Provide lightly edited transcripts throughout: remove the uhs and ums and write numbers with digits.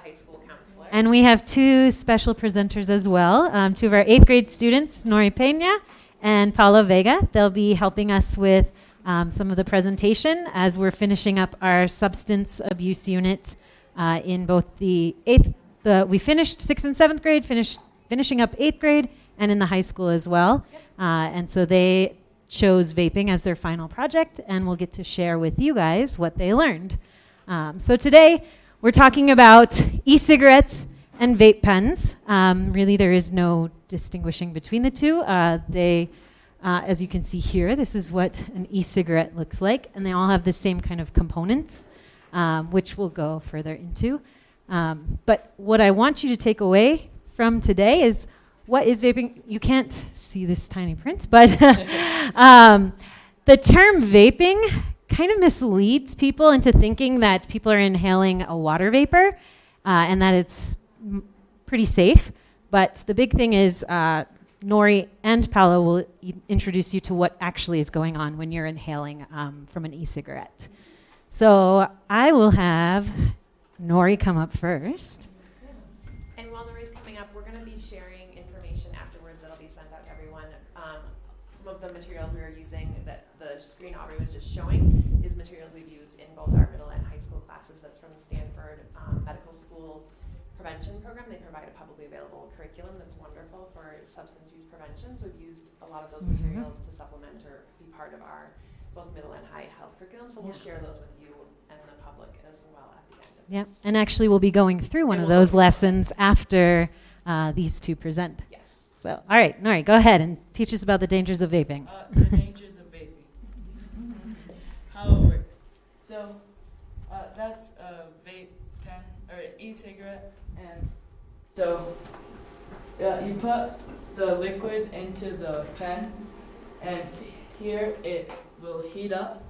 high school counselor. And we have two special presenters as well, two of our 8th grade students, Nori Peña and Paolo Vega. They'll be helping us with some of the presentation as we're finishing up our substance abuse unit in both the 8th, we finished 6th and 7th grade, finishing up 8th grade, and in the high school as well. Yep. And so they chose vaping as their final project, and we'll get to share with you guys what they learned. So today, we're talking about e-cigarettes and vape pens. Really, there is no distinguishing between the two. As you can see here, this is what an e-cigarette looks like, and they all have the same kind of components, which we'll go further into. But what I want you to take away from today is, what is vaping? You can't see this tiny print, but the term vaping kind of misleads people into thinking that people are inhaling a water vapor and that it's pretty safe. But the big thing is Nori and Paolo will introduce you to what actually is going on when you're inhaling from an e-cigarette. So I will have Nori come up first. And while Nori's coming up, we're going to be sharing information afterwards that'll be sent out to everyone. Some of the materials we are using that the screen Aubrey was just showing is materials we've used in both our middle and high school classes. That's from the Stanford Medical School Prevention Program. They provide a publicly available curriculum that's wonderful for substance use prevention. So we've used a lot of those materials to supplement or be part of our both middle and high health curriculum. So we'll share those with you and the public as well at the end of Yep, this. and actually we'll be going through one of those lessons after these two present. Yes. So, all right, Nori, go ahead and teach us about the dangers of vaping. The dangers of vaping. How it works. So, that's a vape pen or an e-cigarette, and so you put the liquid into the pen, and here it will heat up.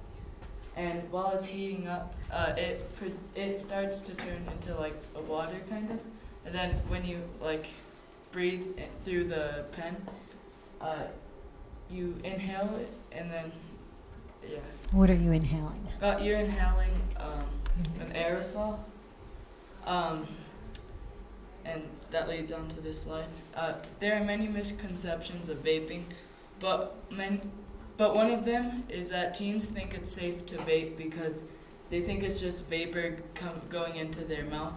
And while it's heating up, it starts to turn into like a water kind of, and then when you like breathe through the pen, you inhale it, and then What are you inhaling? you're inhaling an aerosol, and that leads on to this slide. There are many misconceptions of vaping, but one of them is that teens think it's safe to vape because they think it's just vapor going into their mouth.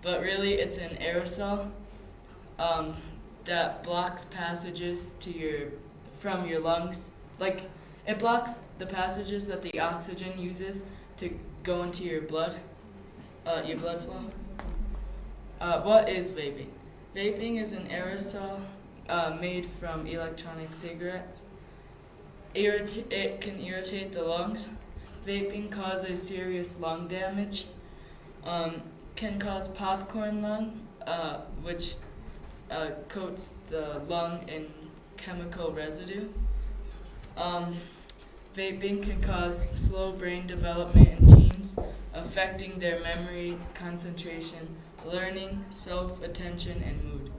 But really, it's an aerosol that blocks passages from your lungs. Like, it blocks the passages that the oxygen uses to go into your blood flow. What is vaping? Vaping is an aerosol made from electronic cigarettes. It can irritate the lungs. Vaping causes serious lung damage. Can cause popcorn lung, which coats the lung in chemical residue. Vaping can cause slow brain development in teens, affecting their memory, concentration, learning, self-attention, and mood.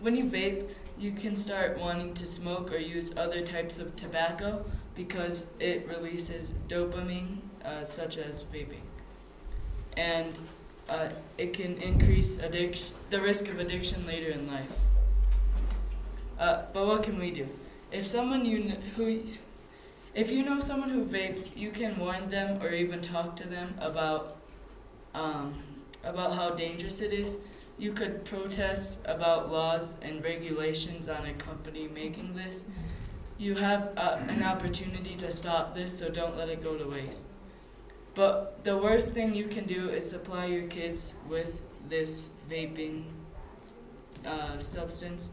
When you vape, you can start wanting to smoke or use other types of tobacco because it releases dopamine, such as vaping. And it can increase the risk of addiction later in life. But what can we do? If you know someone who vapes, you can warn them or even talk to them about how dangerous it is. You could protest about laws and regulations on a company making this. You have an opportunity to stop this, so don't let it go to waste. But the worst thing you can do is supply your kids with this vaping substance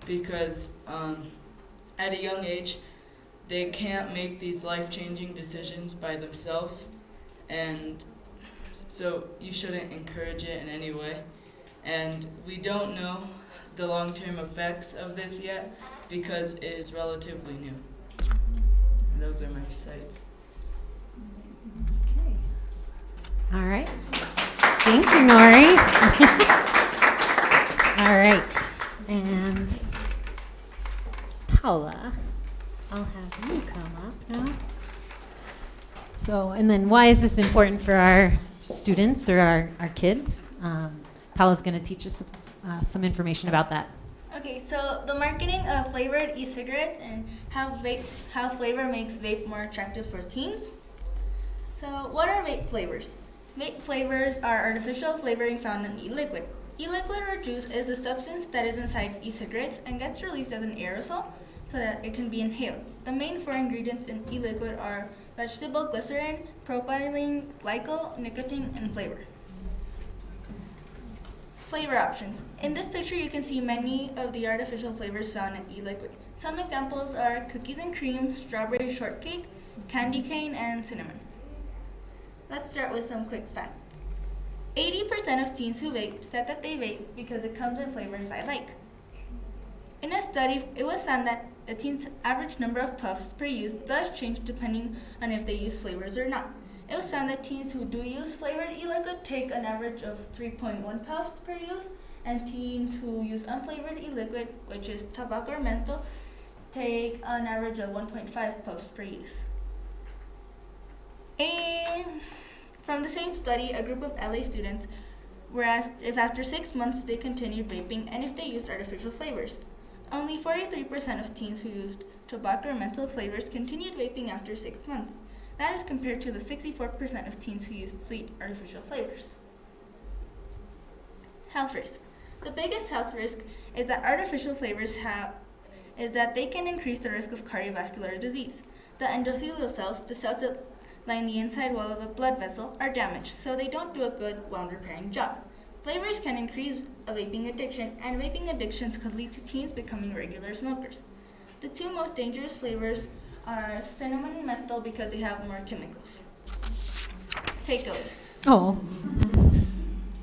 because at a young age, they can't make these life-changing decisions by themselves, and so you shouldn't encourage it in any way. And we don't know the long-term effects of this yet because it is relatively new. And those are my sites. Okay. All right. Thank you, Nori. All right. And Paula, I'll have you come up now. So, and then why is this important for our students or our kids? Paula's going to teach us some information about that. Okay, so the marketing of flavored e-cigarettes and how flavor makes vape more attractive for teens. So what are vape flavors? Vape flavors are artificial flavoring found in e-liquid. E-liquid or juice is the substance that is inside e-cigarettes and gets released as an aerosol so that it can be inhaled. The main four ingredients in e-liquid are vegetable glycerin, propylene glycol, nicotine, and flavor. Flavor options. In this picture, you can see many of the artificial flavors found in e-liquid. Some examples are cookies and cream, strawberry shortcake, candy cane, and cinnamon. Let's start with some quick facts. 80% of teens who vape said that they vape because it comes in flavors I like. In a study, it was found that a teen's average number of puffs per use does change depending on if they use flavors or not. It was found that teens who do use flavored e-liquid take an average of 3.1 puffs per use, and teens who use unflavored e-liquid, which is tobacco or menthol, take an average of 1.5 puffs per use. And from the same study, a group of LA students were asked if after 6 months they continued vaping and if they used artificial flavors. Only 43% of teens who used tobacco or menthol flavors continued vaping after 6 months. That is compared to the 64% of teens who used sweet artificial flavors. Health risk. The biggest health risk is that artificial flavors is that they can increase the risk of cardiovascular disease. The endothelial cells, the cells that line the inside wall of a blood vessel, are damaged, so they don't do a good wound repairing job. Flavors can increase a vaping addiction, and vaping addictions could lead to teens becoming regular smokers. The two most dangerous flavors are cinnamon and menthol because they have more chemicals. Takeaways. Oh,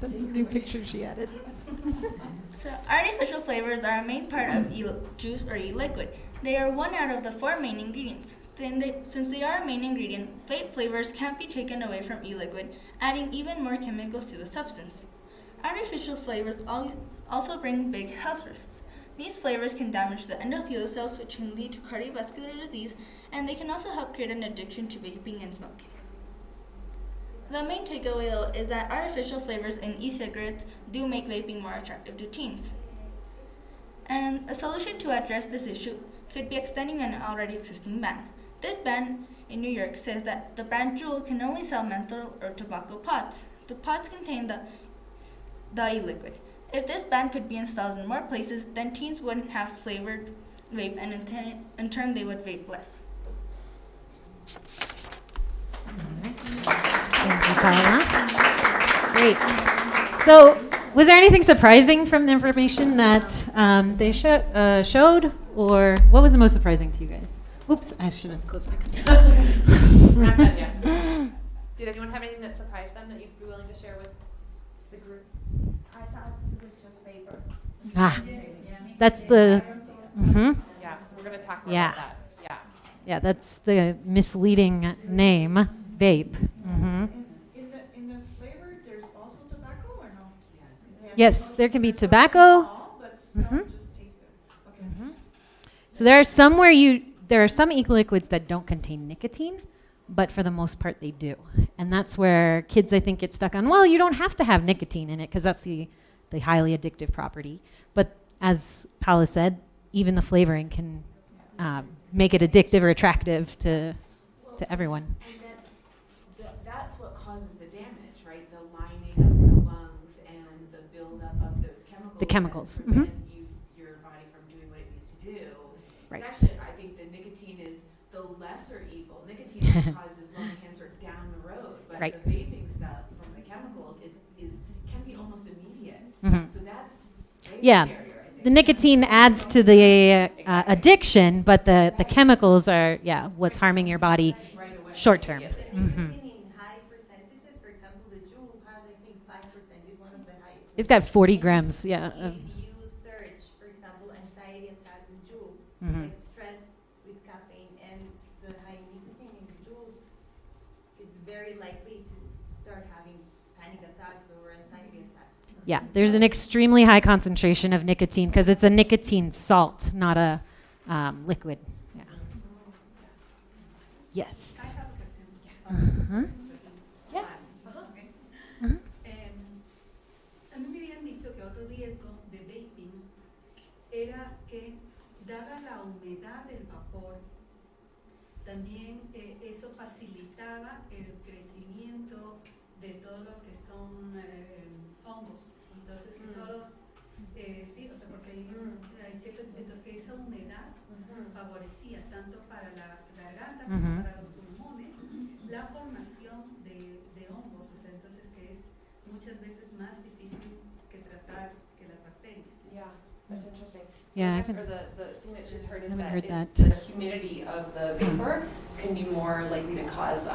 that's a new picture she added. So artificial flavors are a main part of juice or e-liquid. They are one out of the four main ingredients. Since they are a main ingredient, vape flavors can't be taken away from e-liquid, adding even more chemicals to the substance. Artificial flavors also bring big health risks. These flavors can damage the endothelial cells, which can lead to cardiovascular disease, and they can also help create an addiction to vaping and smoking. The main takeaway, though, is that artificial flavors in e-cigarettes do make vaping more attractive to teens. And a solution to address this issue could be extending an already existing ban. This ban in New York says that the brand Juul can only sell menthol or tobacco pods. The pods contain the e-liquid. If this ban could be installed in more places, then teens wouldn't have flavored vape, and in turn they would vape less. Thank you, Paula. Great. So, was there anything surprising from the information that they showed, or what was the most surprising to you guys? Oops, I should have closed my computer. We're not done yet. Did anyone have anything that surprised them that you'd be willing to share with the group? I thought it was just vapor. Ah, that's the. Mm-hmm. Yeah, we're going to talk more Yeah. about that. Yeah. Yeah, that's the misleading name, vape. Mm-hmm. In the flavor, there's also tobacco or no? Yes, there can be There's tobacco. alcohol, but some Mhm. just taste good. Okay. Mhm. So there are some e-liquids that don't contain nicotine, but for the most part they do. And that's where kids, I think, get stuck on, well, you don't have to have nicotine in it because that's the highly addictive property. But as Paula said, even the flavoring can make it addictive or attractive to everyone. And that's what causes the damage, right? The lining of the lungs and the buildup of those chemicals. The chemicals. That prevent your body from doing what it needs to do. Right. It's actually, I think the nicotine is the lesser evil. Nicotine causes lung cancer down the road, but Right. the vaping stuff from the chemicals can be almost immediate. Mhm. So that's way Yeah. scarier, I think. The nicotine adds to the addiction, but the chemicals are, what's harming your body Right away. short term. immediately. Mhm. In high percentages, for example, the Juul has, I think, 5% is one of the highest. It's got 40 grams, yeah. If you search, for example, anxiety attacks in Juul, Mhm. like stress with caffeine and the high nicotine in the Juuls, it's very likely to start having panic attacks or anxiety attacks. Yeah, there's an extremely high concentration of nicotine because it's a nicotine salt, not a liquid. Yeah. Yes. I have a question. Ajá. Yeah. Ajá. A mí me habían dicho que otro riesgo de vaping era que, dada la humedad del vapor, también eso facilitaba el crecimiento de todo lo que son hongos. Entonces, que todos sí, o sea, porque hay ciertos, entonces que esa humedad favorecía tanto para la garganta como para los pulmones la formación de hongos, o sea, entonces que es muchas veces más difícil que tratar que las bacterias. Yeah, that's interesting. Yeah, I So can- the thing that she's heard is haven't that, heard it- that. the humidity of the vapor can be more likely to cause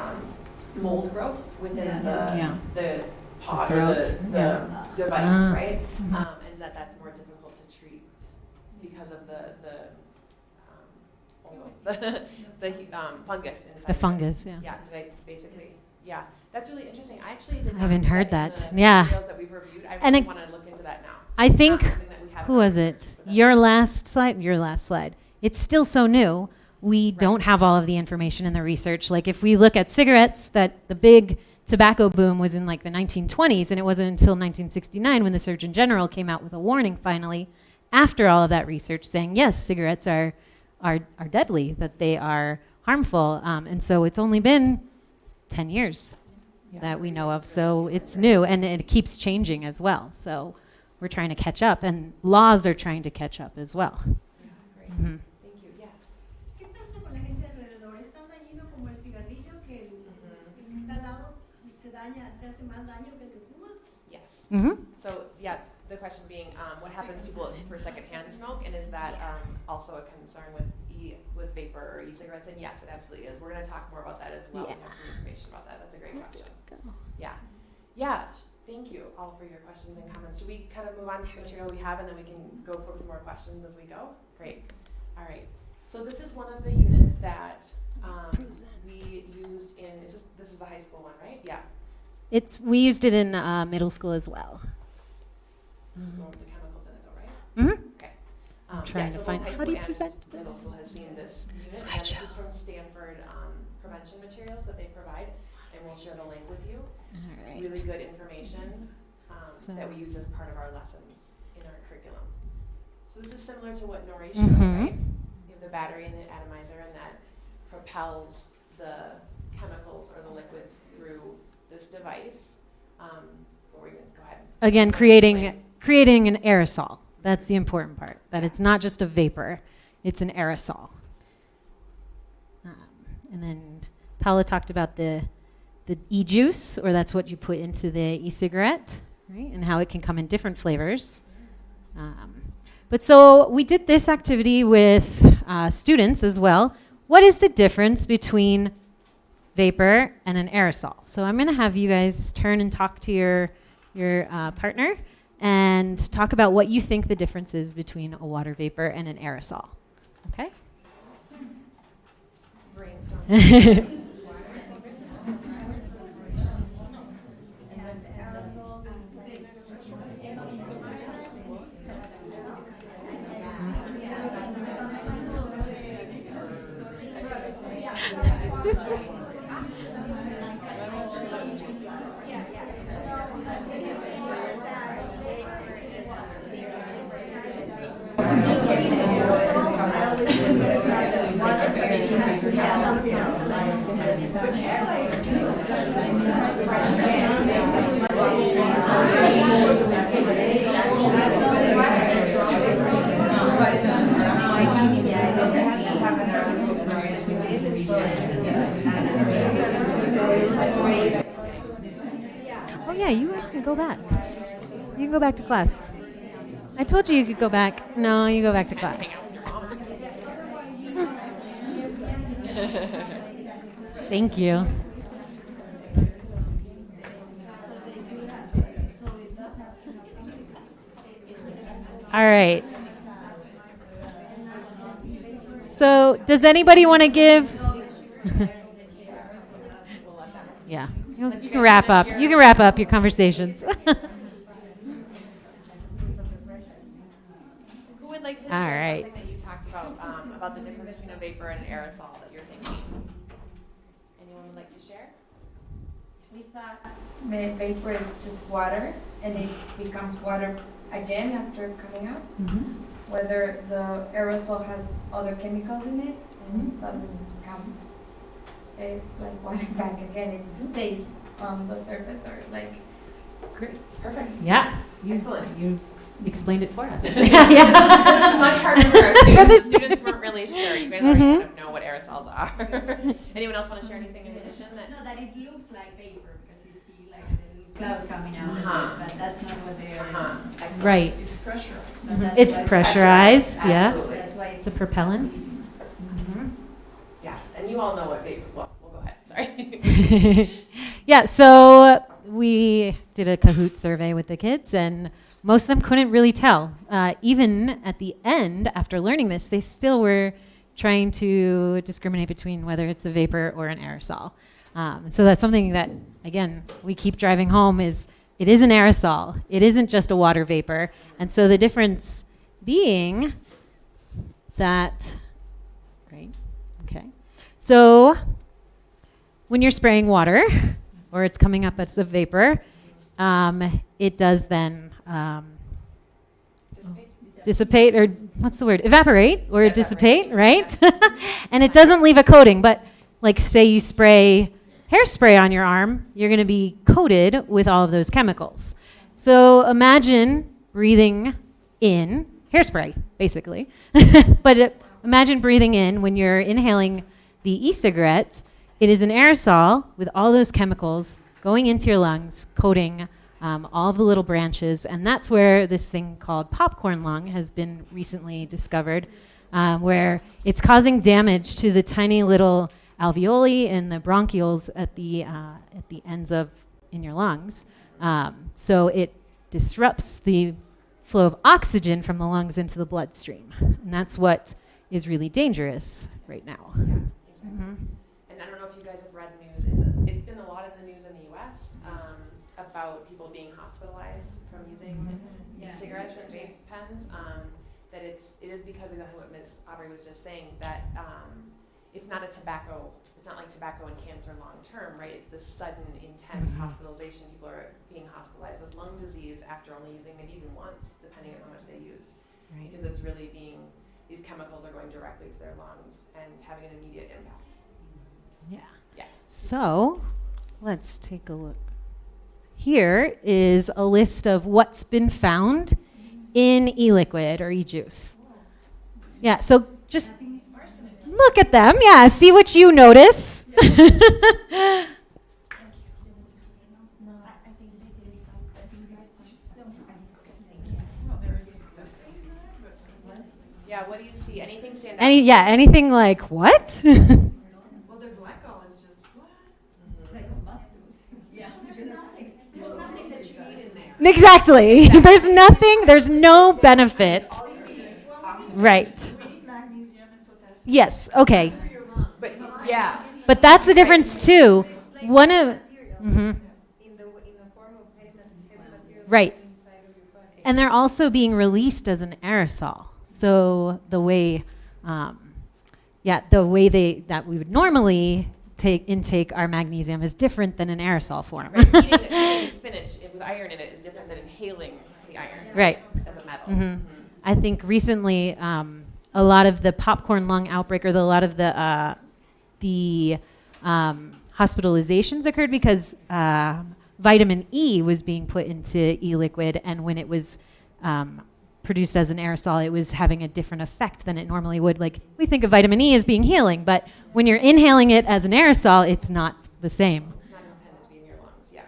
mold growth within Yeah. the pod The or throat. the Yeah. device, Ah. right? Mhm. And that's more difficult to treat because of the fungus inside. The fungus, yeah. Yeah, basically, yeah. That's really interesting. I actually did I not haven't see heard in that. the Yeah. materials that we've reviewed. I And really I- want to look into that now. I think, Something that we haven't who was researched, it? but that's- Your last slide. It's still so new. We don't Right. have all of the information in the research. Like if we look at cigarettes, that the big tobacco boom was in like the 1920s, and it wasn't until 1969 when the Surgeon General came out with a warning finally, after all of that research, saying yes, cigarettes are deadly, that they are harmful, and so it's only been 10 years that we know of. So it's new, and it keeps changing as well. So we're trying to catch up, and laws are trying to catch up as well. Yeah, great. Mhm. Thank you. Yeah. ¿Qué pasa con la gente alrededor? ¿Es tan dañino como el cigarrillo que el que está al lado se daña, se hace más daño que el que fuma? Yes. Mhm. So yeah, the question being, what happens to people for secondhand smoke, and is that also a concern with vapor or e-cigarettes? And yes, it absolutely is. We're going to talk more about that as well. We have some information about that. That's a great question. Yeah. Yeah. Thank you all for your questions and comments. Should we kind of move on to the material we have, and then we can go for more questions as we go? Great. All right. So this is one of the units that we used in. This is the high school one, right? Yeah. We used it in middle school as well. This is one with the chemicals in it, though, right? Mm-hmm. Okay. I'm trying so to both find- high how school do you and present Middle this? school has seen this unit, and this is from Stanford prevention materials that they provide, and we'll share the link with you. All right. Really good information that we So- use as part of our lessons in our curriculum. So this is similar to what Nori showed, Mhm. right? You have the battery and the atomizer, and that propels the chemicals or the liquids through this device. Or you can go ahead. Again, Explain. creating an aerosol. That's the important part. That it's not just a vapor; it's an aerosol. And then Paula talked about the e-juice, or that's what you put into the e-cigarette, right? And how it can come in different flavors. But so we did this activity with students as well. What is the difference between vapor and an aerosol? So I'm going to have you guys turn and talk to your partner and talk about what you think the difference is between a water vapor and an aerosol. Okay? Brainstorm. Oh yeah, you guys can go back. You can go back to class. I told you could go back. No, you go back to class. Thank you. All right. So, does anybody want to give? Yeah. You can wrap up. You can wrap up your conversations. Who would like to All share right. something that you talked about the difference between a vapor and an aerosol that you're thinking? Anyone would like to share? We thought vapor is just water, and it becomes water again after coming out. Whether the aerosol has other chemicals in it, and it doesn't become like water back again. It stays on the surface, or like. Great. Perfect. Yeah. Excellent. You explained it for us. This was much harder for our students. Students weren't really sure. You guys already kind of know what aerosols are. Anyone else want to share anything in addition? No, that it looks like vapor because you see like the cloud coming out, but that's not what they are. Excellent. Right. It's pressurized. So that's It's why pressurized, yeah. Absolutely. That's why It's a propellant. Yes, and you all know what vapor. Well, we'll go ahead. Sorry. Yeah, so we did a Kahoot survey with the kids, and most of them couldn't really tell. Even at the end, after learning this, they still were trying to discriminate between whether it's a vapor or an aerosol. So that's something that, again, we keep driving home is it is an aerosol. It isn't just a water vapor. And so the difference being that, right, okay. So when you're spraying water, or it's coming up as a vapor, it does then dissipate, or what's the word? Evaporate or dissipate, right? And it doesn't leave a coating, but like say you spray hairspray on your arm, you're going to be coated with all of those chemicals. So imagine breathing in hairspray, basically. But imagine breathing in when you're inhaling the e-cigarette. It is an aerosol with all those chemicals going into your lungs, coating all of the little branches. And that's where this thing called popcorn lung has been recently discovered, where it's causing damage to the tiny little alveoli and the bronchioles at the ends of in your lungs. So it disrupts the flow of oxygen from the lungs into the bloodstream. And that's what is really dangerous right now. And I don't know if you guys have read news. It's been a lot in the news in the U.S. About people being hospitalized from using cigarettes and vape pens. That it is because exactly what Ms. Aubrey was just saying, that it's not a tobacco. It's not like tobacco and cancer long term, right? It's this sudden, intense hospitalization. People are being hospitalized with lung disease after only using maybe even once, depending on how much they used, because it's really these chemicals are going directly to their lungs and having an immediate impact. Yeah. So let's take a look. Here is a list of what's been found in e-liquid or e-juice. Yeah, so just look at them. Yeah, see what you notice. Yeah, what do you see? Anything stand out? Anything like what? Well, the glycol is just what? Yeah, there's nothing that you need in there. Exactly. There's no benefit. Right. We need magnesium and potassium. Yes, okay. But yeah. But that's the difference too. One of in the form of heavy material Right. inside of your body. And they're also being released as an aerosol. So the way that we would normally intake our magnesium is different than an aerosol form. Right, eating spinach with iron in it is different than inhaling the iron. Right. As a metal. I think recently a lot of the popcorn lung outbreak, or a lot of the hospitalizations occurred because vitamin E was being put into e-liquid, and when it was produced as an aerosol, it was having a different effect than it normally would. Like, we think of vitamin E as being healing, but when you're inhaling it as an aerosol, it's not the same. It's not intended to be in your lungs, yeah.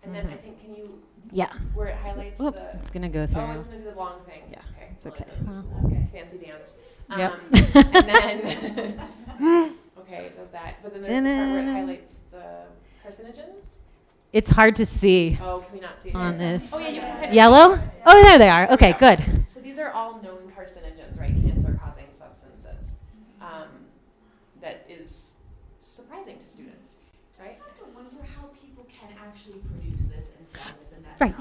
And then I think, can you, Yeah. where it highlights Oop, the... it's going to go through. Oh, it's going to do the long thing. Yeah, Okay. it's Well, okay. it does this fancy dance. Yep. And then... okay, it does that. But then there's the part where it highlights the carcinogens. It's hard to see Oh, can we not see it on here? this. Oh, yeah, you can kind of Yellow? Oh, there they are. Okay, Yeah. good. So these are all known carcinogens, right? Cancer-causing substances. That is surprising to students, right? I have to wonder how people can actually produce this and sell this, and that's Right.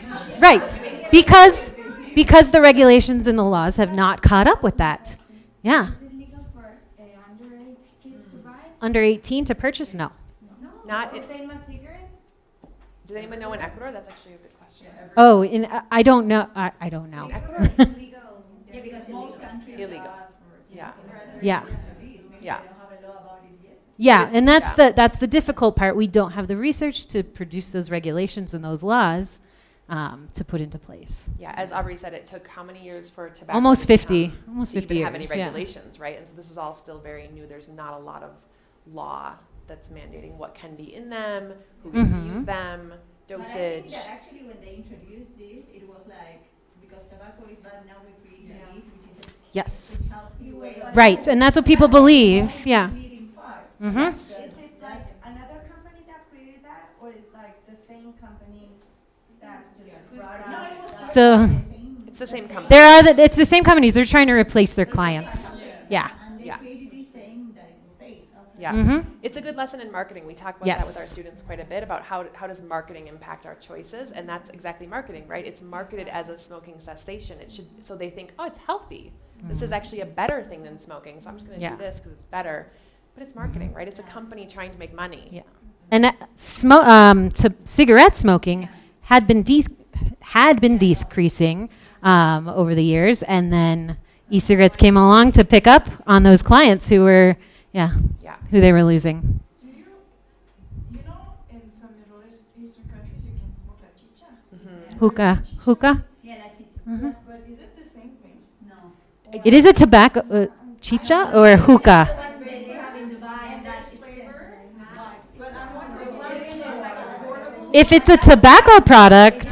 not Right. Because the regulations and the laws have not caught up with that. Yeah. Is it legal for underage kids to buy? Under 18 to purchase? No. Not The if, same as cigarettes? Does anyone know in Ecuador? That's actually a good question. Oh, I don't know. I don't know. Illegal. Yeah, because most countries Illegal. are Yeah. Yeah. Yeah. Yeah, and that's Yeah. that's the difficult part. We don't have the research to produce those regulations and those laws to put into place. Yeah, as Aubrey said, it took how many years for tobacco Almost to 50. become- Almost to 50 even have any years, yeah. regulations, right? And so this is all still very new. There's not a lot of law that's mandating what can be in them, who gets to use them, But I dosage. think that actually when they introduced this, it was like, because tobacco is bad, now we create this, which is Yes. a healthy way. Right, and that's what people believe. Yeah. Leading part. Mm-hmm. Is it like another company that created that, or is like the same company that just brought No, out? it was the- the So It's the same company. there are it's the same companies. They're trying to replace their clients. Yeah. And they Yeah. created this saying that it was safe. Yeah. Mm-hmm. It's a good lesson in marketing. We talk about that with our Yes. students quite a bit about how does marketing impact our choices, and that's exactly marketing, right? It's marketed as a smoking cessation. It should so they think, oh, it's healthy. This is actually a better thing than smoking, so I'm just going to Yeah. do this because it's better. But it's marketing, right? It's a company trying to make money. Yeah. And cigarette smoking had been decreasing over the years, and then e-cigarettes came along to pick up on those clients who were, Yeah. who they were losing. Do you know in some Middle Eastern countries you can smoke la chicha? Mm-hmm. Hookah. Yeah, that's it. Mhm. But is it the same thing? No. It is a tobacco, chicha or hookah? One they have in Dubai and that's Flavor? But I'm wondering, why is it like affordable? If it's a tobacco product,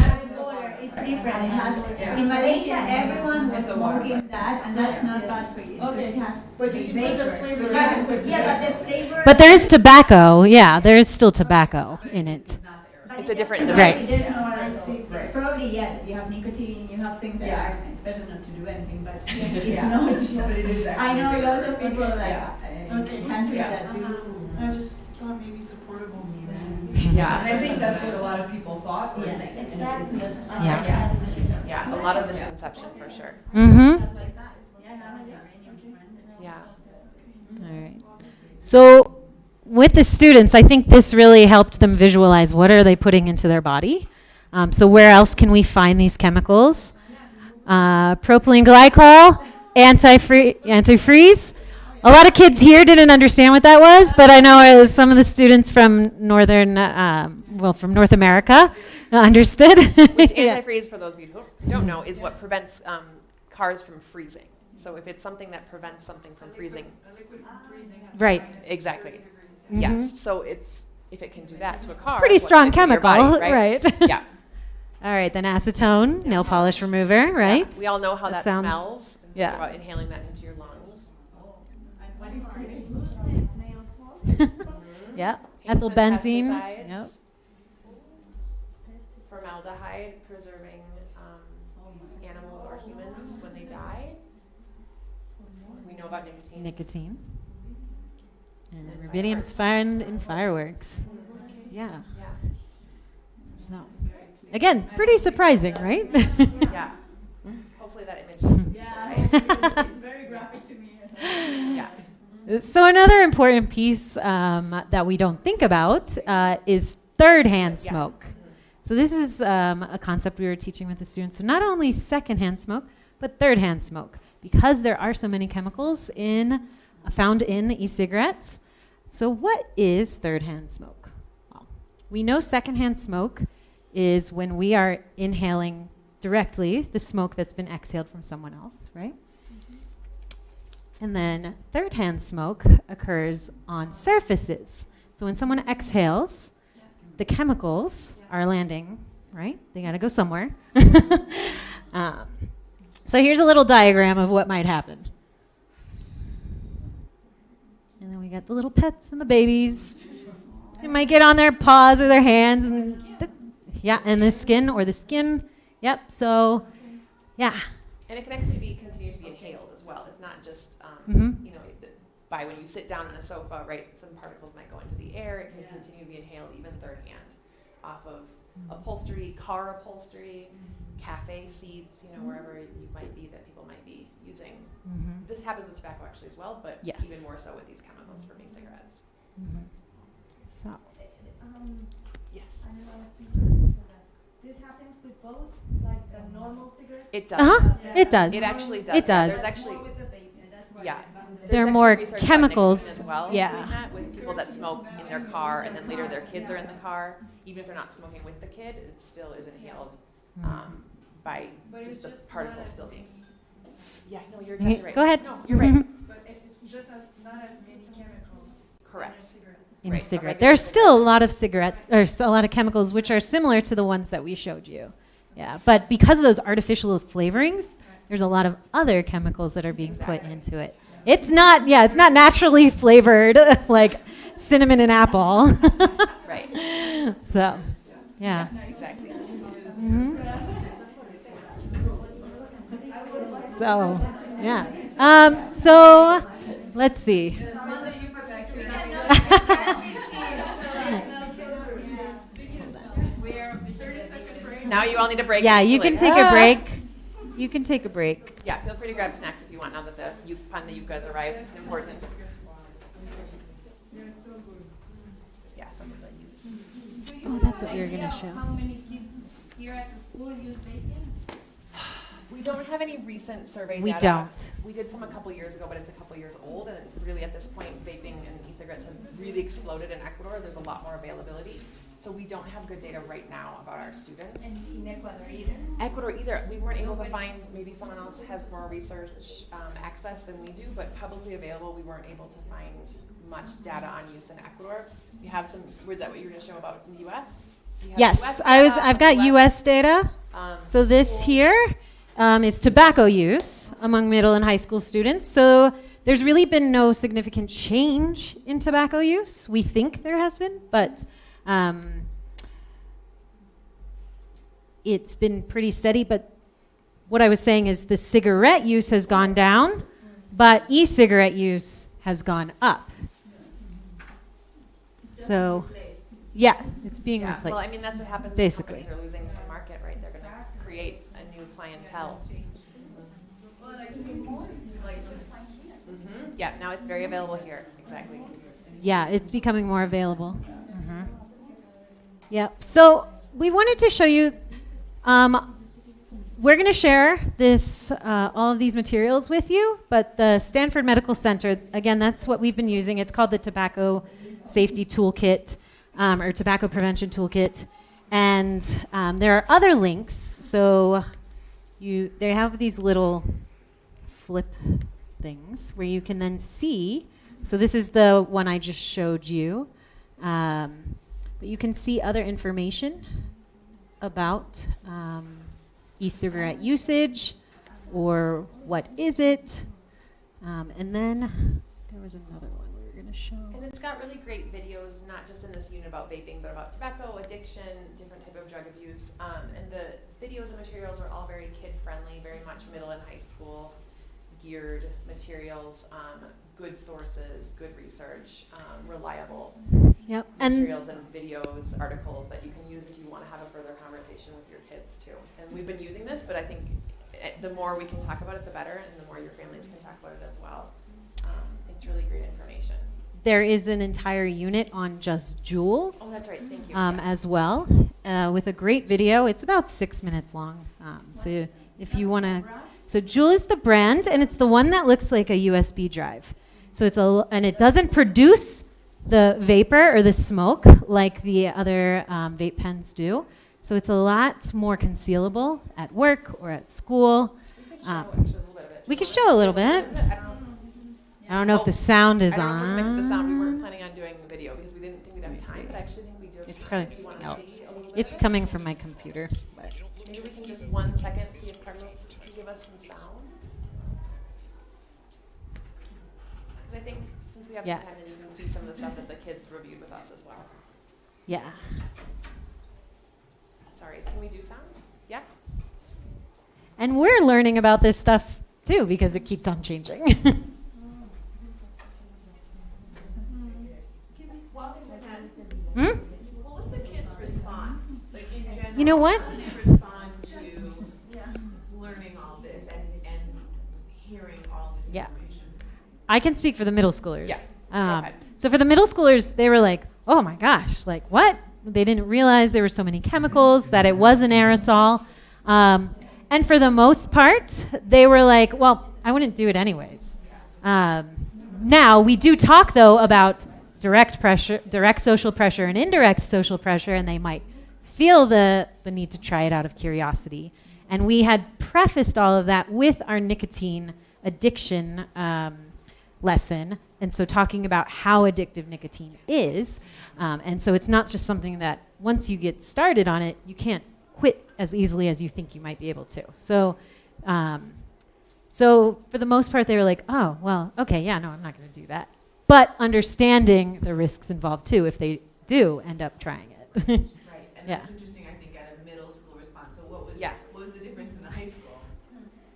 It's different. It has, in Malaysia, everyone was smoking that, and that's not bad for you. Okay. It has, But you can put the flavor. yeah, but the flavor. but there's tobacco. Yeah, there's still tobacco in it. but It's it a different doesn't- device. There's no other probably, yeah, you have nicotine, you have things that are, it's better not to do anything, but it's not. But it is I know lots of people Okay. like Okay. countries Yeah. that do. I just thought maybe it's affordable. Yeah. And I think that's what a lot of people thought was Yeah. that. Exactly. Yeah. Yeah, a lot of misconception for sure. Mm-hmm. Yeah. All right. So with the students, I think this really helped them visualize what are they putting into their body. So where else can we find these chemicals? Propylene glycol, antifreeze. A lot of kids here didn't understand what that was, but I know some of the students from from North America understood. Which Yeah. antifreeze, for those of you who don't know, is what prevents cars from freezing. So if it's something that prevents something from freezing, A liquid from freezing. has Right. exactly. 30 degrees. Mhm. Yes. So if it can do that to a car, Pretty what strong can it do to your chemical, body, right? Yeah. All right, then acetone, nail polish remover, right? Yeah. We all know how That that, sounds- smells. Think yeah. About inhaling that into your lungs. What do you Yep. Paints and Ethylbenzene. pesticides. Yep. Formaldehyde, preserving animals or humans when they die. We know about nicotine. Nicotine. And And rubidium's fireworks. found in fireworks. Yeah. Yeah. So, again, pretty surprising, right? Yeah. Hopefully that image doesn't. Yeah, Right? it's very graphic to me. Yeah. So another important piece that we don't think about is third-hand Yeah. smoke. So this is a concept we were teaching with the students. So not only second-hand smoke, but third-hand smoke, because there are so many chemicals found in the e-cigarettes. So what is third-hand smoke? Well, we know second-hand smoke is when we are inhaling directly the smoke that's been exhaled from someone else, right? And then third-hand smoke occurs on surfaces. So when someone exhales, the chemicals are landing, right? They got to go somewhere. So here's a little diagram of what might happen. And then we got the little pets and the babies. They might get on their paws or their hands, and and the skin or the skin. Yep. So, yeah. And it can actually continue to be inhaled as well. It's not just, Mhm. you know, by when you sit down on a sofa, right, some particles might go into the air. It can continue to be inhaled even third hand off of upholstery, car upholstery, cafe seats, you know, wherever you might be that people might be using. Mhm. This happens with tobacco actually as well, but Yes. even more so with these chemicals from e-cigarettes. Mhm. So, Yes. This happens with both, like the normal cigarette? It does. Uh-huh. It does. It actually does. It does. There's actually, More with the vaping, that's why. yeah. There are There's more actually research about chemicals. nicotine as well Yeah. doing that with people that smoke in their car and then later their kids are in the car. Even if they're not smoking with the kid, it still is inhaled by But just it's the just particles not still as being. many. Yeah, no, you're exactly right. Go ahead. No, you're right. But it's just not as many chemicals Correct. in a cigarette. In Right, a a cigarette. regular There's still a cigarette. lot of a lot of chemicals which are similar to the ones that we showed you. Yeah, but because of those artificial flavorings, there's a lot of other chemicals that are being put into it. It's not naturally flavored like cinnamon and apple. Right. So, yeah. Yes, exactly. Mhm. So, yeah. So, let's see. Now you all need a break. Yeah, and you you're can like, take a "Ah." break. You can take a break. Yeah, feel free to grab snacks if you want now that the yucca has arrived. It's important. Yeah, some of the use. Oh, that's what we were going to show. How many kids here at the school use vaping? We don't have any recent survey We data. don't. We did some a couple years ago, but it's a couple years old, and really at this point, vaping and e-cigarettes has really exploded in Ecuador. There's a lot more availability. So we don't have good data right now about our students. And in Ecuador either? Ecuador either. We weren't able to find, maybe someone else has more research access than we do, but publicly available, we weren't able to find much data on use in Ecuador. You have some, was that what you were going to show about in the US? You have Yes, US I've got US, US data. So this schools. here is tobacco use among middle and high school students. So there's really been no significant change in tobacco use. We think there has been, but it's been pretty steady. But what I was saying is the cigarette use has gone down, but e-cigarette use has gone up. So, yeah, it's being Yeah, replaced. well, I mean, that's what happens basically. when companies are losing to the market, right? They're going to create a new clientele. Yeah, now it's very available here. Exactly. Yeah, it's becoming more available. Yep. So we wanted to show you. We're going to share this, all of these materials with you. But the Stanford Medical Center, again, that's what we've been using. It's called the Tobacco Safety Toolkit or Tobacco Prevention Toolkit, and there are other links. So they have these little flip things where you can then see. So this is the one I just showed you. But you can see other information about e-cigarette usage or what is it. And then there was another one we were going to show. And it's got really great videos, not just in this unit about vaping, but about tobacco, addiction, different type of drug abuse. And the videos and materials are all very kid-friendly, very much middle and high school geared materials, good sources, good research, reliable Yep. And materials and videos, articles that you can use if you want to have a further conversation with your kids too. And we've been using this, but I think the more we can talk about it, the better, and the more your families can talk about it as well. It's really great information. there is an entire unit on just Juuls. Oh, that's right. Thank you. Yes. As well, with a great video. It's about 6 minutes long. So if you want to, so Juul is the brand, and it's the one that looks like a USB drive. So and it doesn't produce the vapor or the smoke like the other vape pens do. So it's a lot more concealable at work or at school. We could show a little bit. I don't know if the sound is I don't know if we're connected to the sound. We weren't on. planning on doing the video because we didn't think we'd have time, but I actually think we do. It's if probably you want to out. see a little bit It's of it. coming from my computer. But Maybe we can just 1 second see if Carlos can give us some sound. Because I think since we have Yeah. some time, then you can see some of the stuff that the kids reviewed with us as well. yeah. Sorry, can we do sound? Yeah. And we're learning about this stuff too because it keeps on changing. Hmm? What was the kids' response? Like in general, You know what? how did they respond to learning all this and hearing all this Yeah. information? I can speak for the middle schoolers. Yeah. Go ahead. So for the middle schoolers, they were like, "Oh my gosh, like what? They didn't realize there were so many chemicals, that it was an aerosol. And for the most part, they were like, well, I wouldn't do it anyways. Now, we do talk, though, about direct pressure, direct social pressure and indirect social pressure, and they might feel the need to try it out of curiosity. And we had prefaced all of that with our nicotine addiction lesson, and so talking about how addictive nicotine is. And so it's not just something that once you get started on it, you can't quit as easily as you think you might be able to. So for the most part, they were like, oh, well, okay, yeah, no, I'm not going to do that. But understanding the risks involved, too, if they do end up trying it. Right, and Yeah. that's interesting, I think, at a middle school response. So what was the difference in the high school?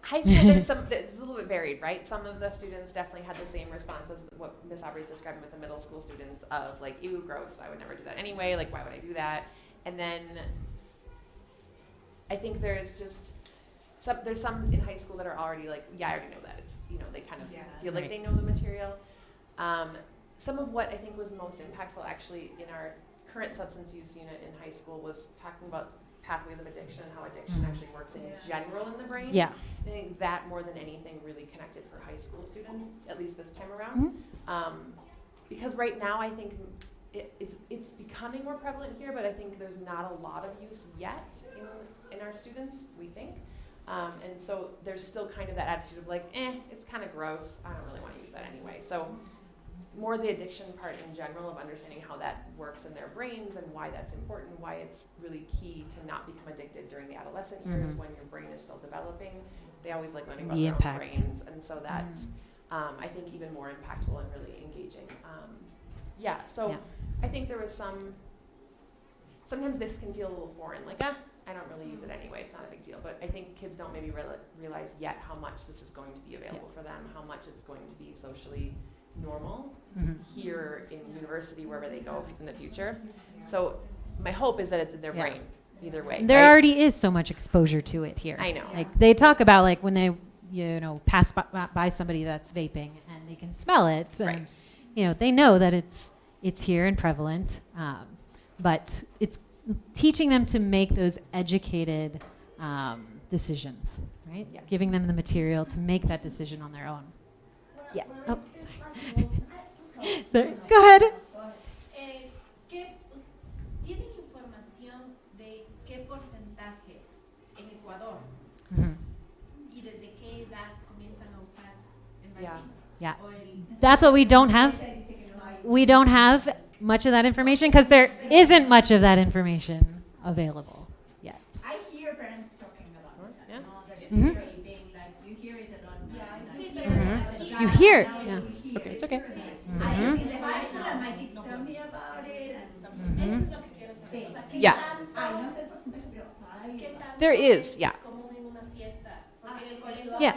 High school, it's a little bit varied, right? Some of the students definitely had the same response as what Miss Aubrey's describing with the middle school students of like, ew, gross, I would never do that anyway, like, why would I do that? And then I think there's some in high school that are already like, yeah, I already know that. It's, they kind of feel like they know the material. Some of what I think was most impactful actually in our current substance use unit in high school was talking about pathways of addiction and how addiction actually works in general in the brain. Yeah. I think that more than anything really connected for high school students, at least this time around. Because right now I think it's becoming more prevalent here, but I think there's not a lot of use yet in our students, we think. And so there's still kind of that attitude of like, it's kind of gross. I don't really want to use that anyway. So more the addiction part in general of understanding how that works in their brains and why that's important, why it's really key to not become addicted during the adolescent years when your brain is still developing. They always like learning about The their impact. own brains. And so that's, I think, even more impactful and really engaging. I think there was sometimes this can feel a little foreign, like, I don't really use it anyway, it's not a big deal. But I think kids don't maybe realize yet how much this is going to be available for them, how much it's going to be socially normal here in university, wherever they go in the future. So my hope is that it's in their brain either way. There right? already is so much exposure to it here. I know. Like they talk about like when they, pass by somebody that's vaping and they can smell it, and they know that it's here and prevalent. But it's teaching them to make those educated decisions, right? Yeah. Giving them the material to make that decision on their own. Yeah. Oh, sorry. Go ahead. ¿Tienen información de qué porcentaje en Ecuador y desde qué edad comienzan a usar el vaping? Yeah. That's what we don't have. We don't have much of that information because there isn't much of that information available yet. I hear parents talking about that. Yeah. That it's vaping, like you hear it a lot. You hear it. Yeah. Okay, it's okay. I in the high school and my kids tell me about it. And Yeah. There is, yeah. Yeah.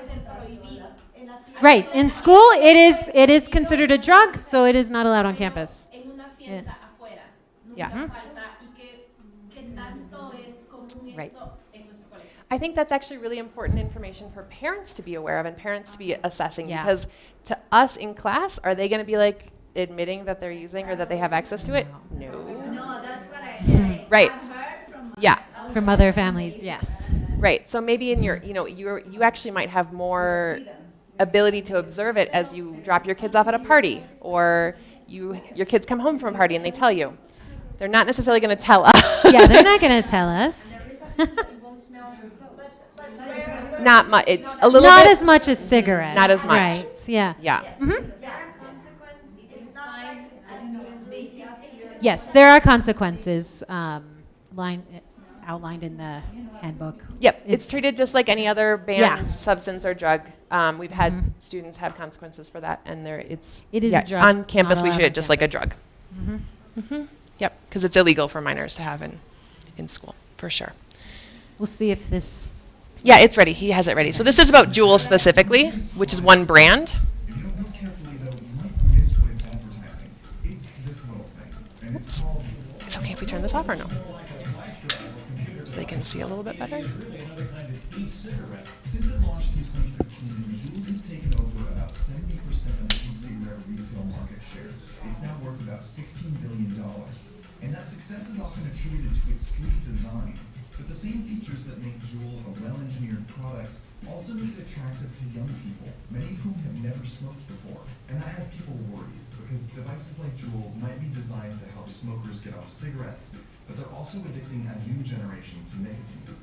Right. In school, it is considered a drug, so it is not allowed on campus. Yeah. Right. I think that's actually really important information for parents to be aware of and parents to be assessing because to us in class, are they going to be like admitting that they're using or that they have access to it? No. No, that's what I Right. I've heard from From other families, yes. Right. So maybe in your, you actually might have more ability to observe it as you drop your kids off at a party or your kids come home from a party and they tell you. They're not necessarily going to tell us. Yeah, they're not going to tell us. Not much. It's a little Not bit. as much as cigarettes. Not as much. Right. Yeah. Yeah. Yes, there are consequences outlined in the handbook. Yep. It's treated just like any other banned Yeah. substance or drug. We've had students have consequences for that, and It is a drug, on campus. not We allowed treat on it just like a campus. drug. Yep. Because it's illegal for minors to have in school for sure. We'll see if this. Yeah, it's ready. He has it ready. So this is about Juul specifically, which is one brand. If you don't look carefully, though, you might miss what it's advertising. It's this little thing, and it's called Juul. It's okay if we turn this off or no? So they can see a little bit better. Since it launched in 2015, Juul has taken over about about 70% of the e-cigarette retail market share. It's now worth about $16 billion. And that success is often attributed to its sleek design. But the same features that make Juul a well-engineered product also make it attractive to young people, many of whom have never smoked before. And that has people worried, because devices like Juul might be designed to help smokers get off cigarettes, but they're also addicting a new generation to nicotine.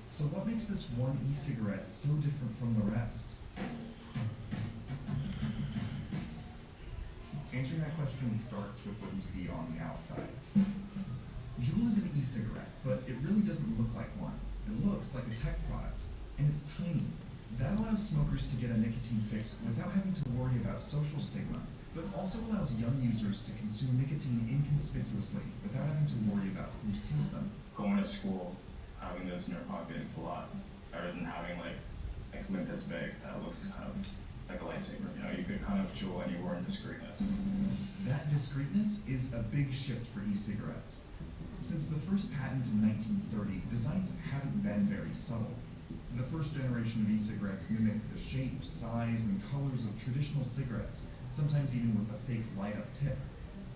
So what makes this one e-cigarette so different from the rest? Answering that question starts with what you see on the outside. Juul is an e-cigarette, but it really doesn't look like one. It looks like a tech product, and it's tiny. That allows smokers to get a nicotine fix without having to worry about social stigma, but also allows young users to consume nicotine inconspicuously without having to worry about who sees them. Going to school, having this in your pocket is a lot better than having like something this big that looks kind of like a lightsaber. You know, you could kind of Juul anywhere in discreetness. That discreetness is a big shift for e-cigarettes. Since the first patent in 1930, designs haven't been very subtle. The first generation of e-cigarettes mimicked the shape, size, and colors of traditional cigarettes, sometimes even with a fake light-up tip.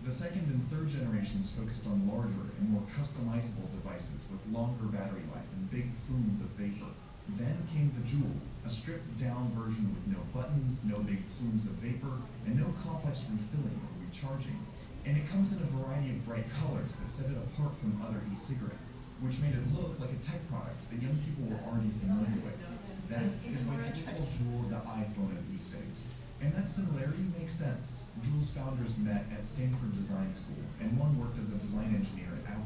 The second and third generations focused on larger and more customizable devices with longer battery life and big plumes of vapor. Then came the Juul, a stripped-down version with no buttons, no big plumes of vapor, and no complex refilling or recharging. And it comes in a variety of bright colors that set it apart from other e-cigarettes, which made it look like a tech product that young people were already familiar with. That is why people call Juul the iPhone of e-cigs. And that similarity makes sense. Juul's founders met at Stanford Design School, and one worked as a design engineer at Apple.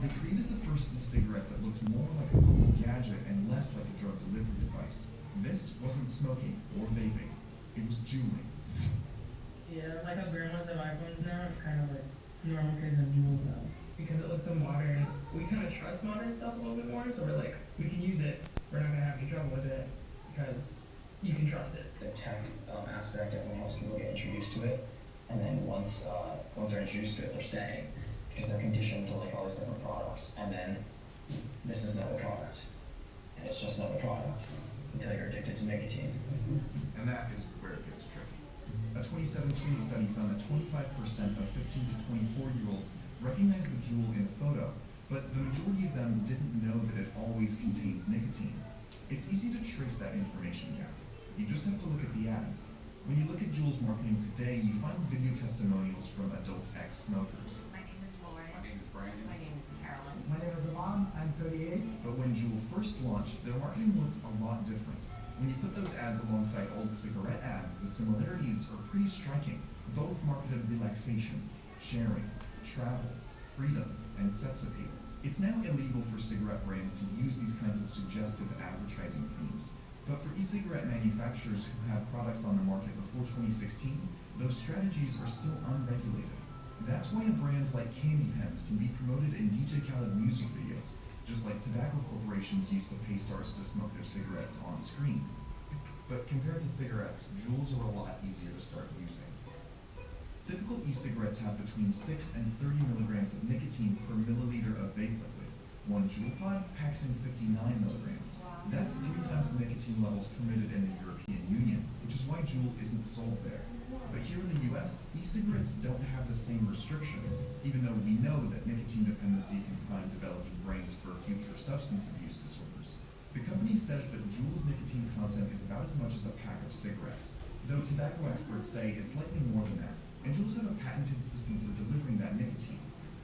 They created the first e-cigarette that looked more like a cool gadget and less like a drug delivery device. This wasn't smoking or vaping, it was juuling. Yeah, like how grandmas have iPhones now, it's kind of like normal kids have Juuls now. Because it looks so modern, we kind of trust modern stuff a little bit more, so we're like, we can use it, we're not going to have any trouble with it, because you can trust it. The tech aspect definitely helps people get introduced to it, and then once they're introduced to it, they're staying, because they're conditioned to like all these different products, and then this is another product, and it's just another product, until you're addicted to nicotine. And that is where it gets tricky. A 2017 study found that 25% of 15 to 24-year-olds recognized the Juul in a photo, but the majority of them didn't know that it always contains nicotine. It's easy to trace that information gap. You just have to look at the ads. When you look at Juul's marketing today, you find video testimonials from adult ex-smokers. My name is Lauren. My name is Brandon. My name is Carolyn. My name is Iman. I'm 38. But when Juul first launched, their marketing looked a lot different. When you put those ads alongside old cigarette ads, the similarities are pretty striking. Both marketed relaxation, sharing, travel, freedom, and sex appeal. It's now illegal for cigarette brands to use these kinds of suggestive advertising themes. But for e-cigarette manufacturers who have products on the market before 2016, those strategies are still unregulated. That's why brands like candy pens can be promoted in DJ Khaled music videos, just like tobacco corporations use to pay stars to smoke their cigarettes on screen. But compared to cigarettes, Juuls are a lot easier to start using. Typical e-cigarettes have between 6 and 30 milligrams of nicotine per milliliter of vape liquid. One Juul pod packs in 59 milligrams. That's 3 times the nicotine levels permitted in the European Union, which is why Juul isn't sold there. But here in the US, e-cigarettes don't have the same restrictions, even though we know that nicotine dependency can prime developing brains for future substance abuse disorders. The company says that Juul's nicotine content is about as much as a pack of cigarettes, though tobacco experts say it's likely more than that, and Juuls have a patented system for delivering that nicotine.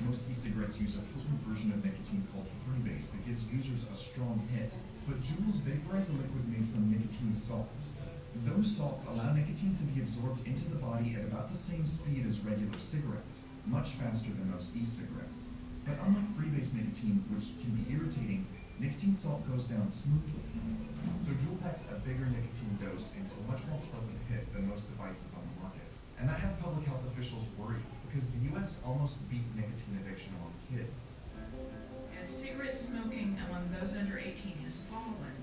Most e-cigarettes use a potent version of nicotine called freebase that gives users a strong hit, but Juuls vaporize a liquid made from nicotine salts. Those salts allow nicotine to be absorbed into the body at about the same speed as regular cigarettes, much faster than most e-cigarettes. But unlike freebase nicotine, which can be irritating, nicotine salt goes down smoothly. So Juul packs a bigger nicotine dose into a much more pleasant hit than most devices on the market. And that has public health officials worried, because the US almost beat nicotine addiction among kids. As cigarette smoking among those under 18 has fallen,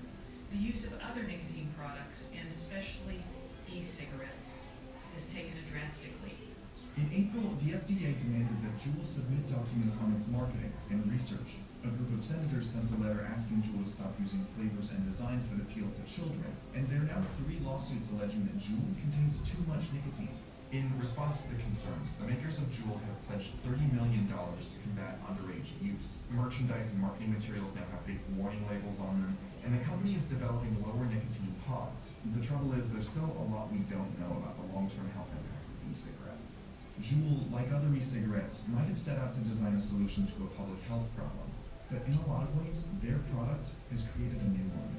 the use of other nicotine products, and especially e-cigarettes, has taken a drastic leap. In April, the FDA demanded that Juul submit documents on its marketing and research. A group of senators sent a letter asking Juul to stop using flavors and designs that appeal to children, and there are now 3 lawsuits alleging that Juul contains too much nicotine. In response to the concerns, the makers of Juul have pledged $30 million to combat underage use. Merchandise and marketing materials now have big warning labels on them, and the company is developing lower nicotine pods. The trouble is, there's still a lot we don't know about the long-term health impacts of e-cigarettes. Juul, like other e-cigarettes, might have set out to design a solution to a public health problem, but in a lot of ways, their product has created a new one.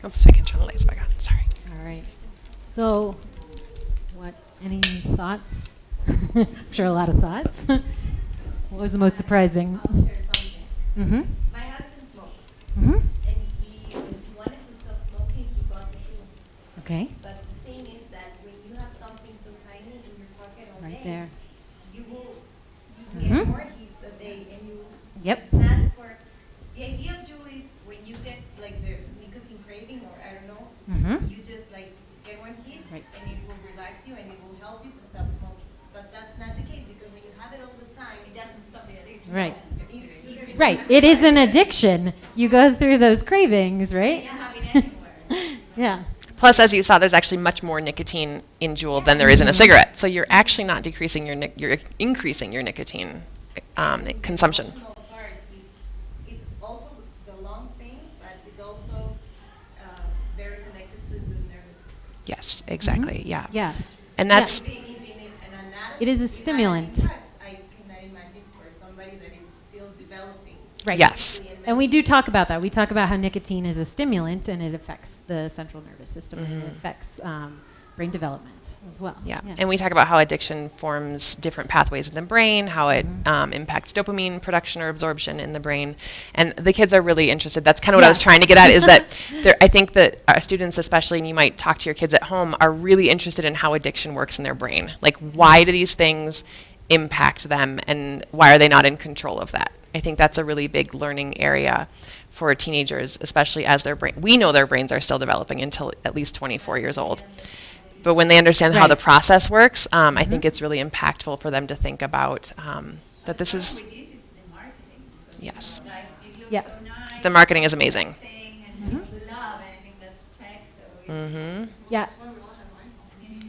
Oops, we can turn the lights back on. Sorry. All right. So, any thoughts? I'm sure a lot of thoughts. What was the most surprising? I'll share something. Mm-hmm. My husband smokes. Mm-hmm. And when he wanted to stop smoking, he got the Juul. Okay. But the thing is that when you have something so tiny in your pocket all Right day, there. you Mhm. get more hits a day, and you Yep. stand for. The idea of Juul is when you get like the nicotine craving, or I don't know, Mhm. you just like get one hit, Right. and it will relax you and it will help you to stop smoking. But that's not the case, because when you have it all the time, it doesn't stop the addiction. Right. It Right. It is an addiction. You go through those cravings, right? You don't have it anywhere. Yeah. Plus, as you saw, there's actually much more nicotine in Juul than there is in a cigarette. So you're actually not decreasing you're increasing your nicotine consumption. The emotional part, it's also the long thing, but it's also very connected to the nervous system. Yes, exactly. Yeah. Yeah. And that's If an anatomy, It is a it has stimulant. impact. I cannot imagine for somebody that is still developing. Right. Yes. And we do talk about that. We talk about how nicotine is a stimulant and it affects the central nervous system and it affects brain development as well. Yeah. And we talk about how addiction forms different pathways in the brain, how it impacts dopamine production or absorption in the brain. And the kids are really interested. That's kind of what I was trying to get at, is that I think that our students especially, and you might talk to your kids at home, are really interested in how addiction works in their brain. Like, why do these things impact them, and why are they not in control of that? I think that's a really big learning area for teenagers, especially as we know their brains are still developing until at least 24 years old. But when they understand how the process works, I think it's really impactful for them to think about that this is. Yes. Yeah. The marketing is amazing. Mm-hmm. Yeah.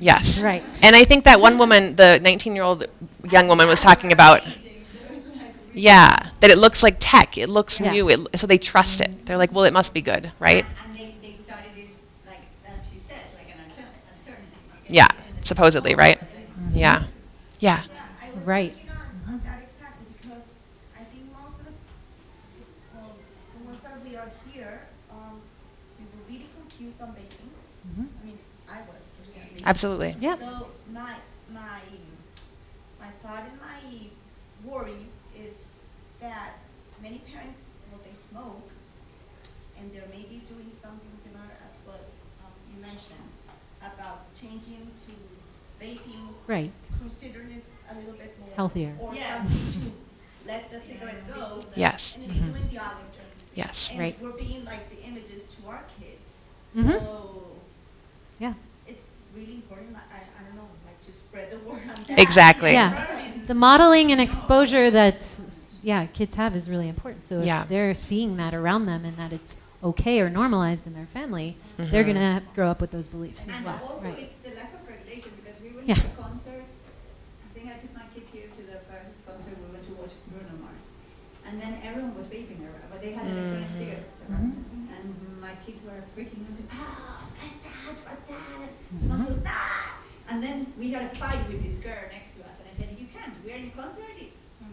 Yes. Right. And I think that one woman, the 19-year-old young woman, was talking about. Yeah, that it looks like tech. It looks new. So they trust it. They're like, well, it must be good, right? And they started it, like, as she says, like an alternative. Yeah, supposedly, right? Yeah. Yeah. Right. On that exactly, because I think most of the ones that we are here, we were really confused on vaping. I mean, I was personally. Absolutely. Yeah. So my thought and my worry is that many parents, well, they smoke, and they're maybe doing something similar as what you mentioned about changing to vaping, Right. considering it a little bit more Healthier. or something to let the cigarette go. Yes. And it's doing the opposite. Yes. And Right. we're being like the images to our kids. Mhm. So Yeah. it's really important. I don't know, like to spread the word on that. Exactly. Yeah. The modeling and exposure that kids have is really important. So if they're seeing that around them and that it's okay or normalized in their family, they're going to grow up with those beliefs as And well. also Right. it's the lack of regulation, because we went Yeah. to a concert. I think I took my kids here to the first concert. We went to watch Bruno Mars, and then everyone was vaping around, but they had electronic cigarettes around us, and my kids were freaking out. What's that? What's that? And then we had a fight with this girl next to us, and I said, "You can't. We're in a concert.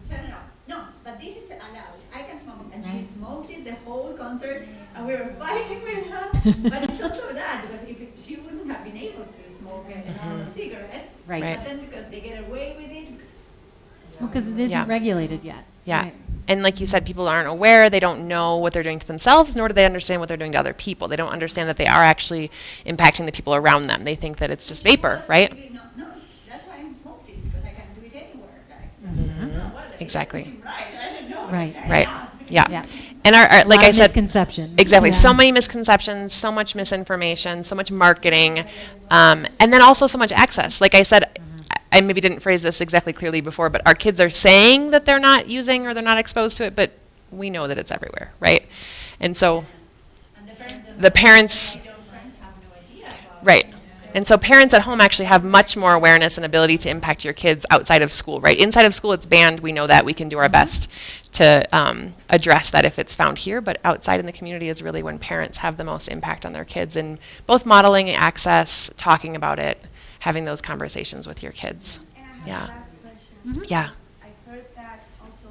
Turn it off." No, but this is allowed. I can smoke it. And she smoked it the whole concert, and we were fighting with her. But it's also that, because she wouldn't have been able to smoke a cigarette. Right. But then because they get away with it. Well, because it isn't regulated yet. Yeah. Right. And like you said, people aren't aware. They don't know what they're doing to themselves, nor do they understand what they're doing to other people. They don't understand that they are actually impacting the people around them. They think that it's just vapor, right? No, that's why I smoked this, because I can do it anywhere. Exactly. Right. I don't know. Right. Right. Yeah. Yeah. And our like lot I of said, misconceptions. exactly. Yeah. So many misconceptions, so much misinformation, so much marketing, and then also so much access. Like I said, I maybe didn't phrase this exactly clearly before, but our kids are saying that they're not using or they're not exposed to it, but we know that it's everywhere, right? And so the parents, right. And so parents at home actually have much more awareness and ability to impact your kids outside of school, right? Inside of school, it's banned. We know that. We can do our best to address that if it's found here. But outside in the community is really when parents have the most impact on their kids, and both modeling access, talking about it, having those conversations with your kids. And I have Yeah. a last question. Yeah. I heard that also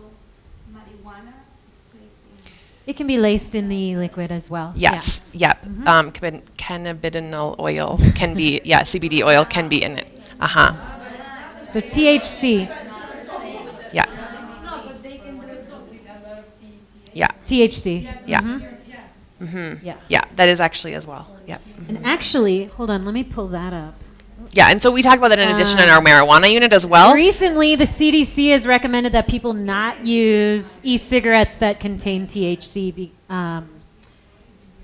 marijuana is placed in. It can be laced in the liquid as well. Yes. Yep. Cannabidinol oil can be, CBD oil can be in it. So THC. Yeah. No, but they can do it with a lot of THC. Yeah. THC. Yeah. Yeah. Yeah, that is actually as well. Yeah. And actually, hold on, let me pull that up. Yeah, and so we talk about that in addition in our marijuana unit as well. Recently, the CDC has recommended that people not use e-cigarettes that contain THC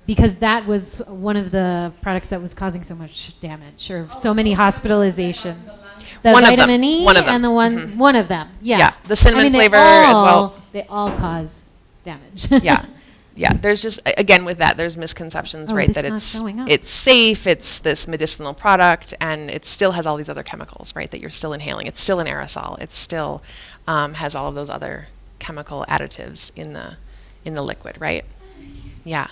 because that was one of the products that was causing so much damage or so many hospitalizations. The One of them. vitamin E One of them. and the one of them. Yeah. Yeah, the cinnamon they flavor as well. all- They all cause damage. Yeah. Yeah, there's just, again, with that, there's misconceptions, Oh, right? this That is not it's showing up. it's safe, it's this medicinal product, and it still has all these other chemicals, right? That you're still inhaling. It's still an aerosol. It still has all of those other chemical additives in the liquid, right? Yeah.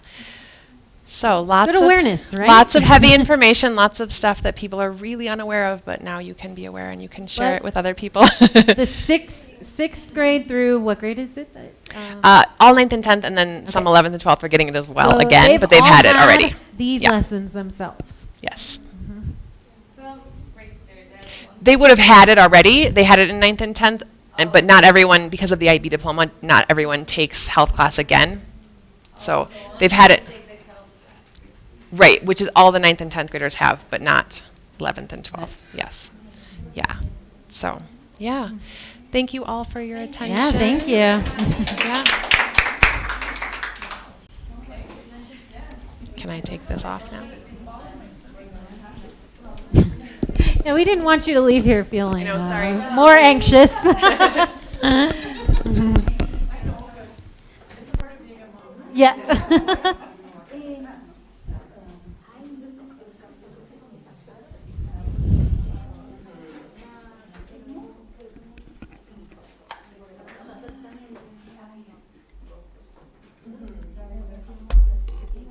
So lots Good of awareness, right? Lots of heavy information, lots of stuff that people are really unaware of, but now you can be aware and you can share But it with other people. The sixth grade through what grade is it? All 9th and 10th, and then some 11th and 12th are getting it as well So again, but they've all had it already. These Yeah. lessons themselves. Yes. So, right there, They would have had it already. They had it in 9th and 10th, but not everyone, because of the IB diploma, not everyone takes health class again. So they've had it. Right, which is all the 9th and 10th graders have, but not 11th and 12th. Yes. Yeah. So, yeah. Thank you all for your attention. Yeah, thank you. Yeah. Can I take this off now? Yeah, we didn't want you to leave here feeling I know, sorry. more anxious. Yeah.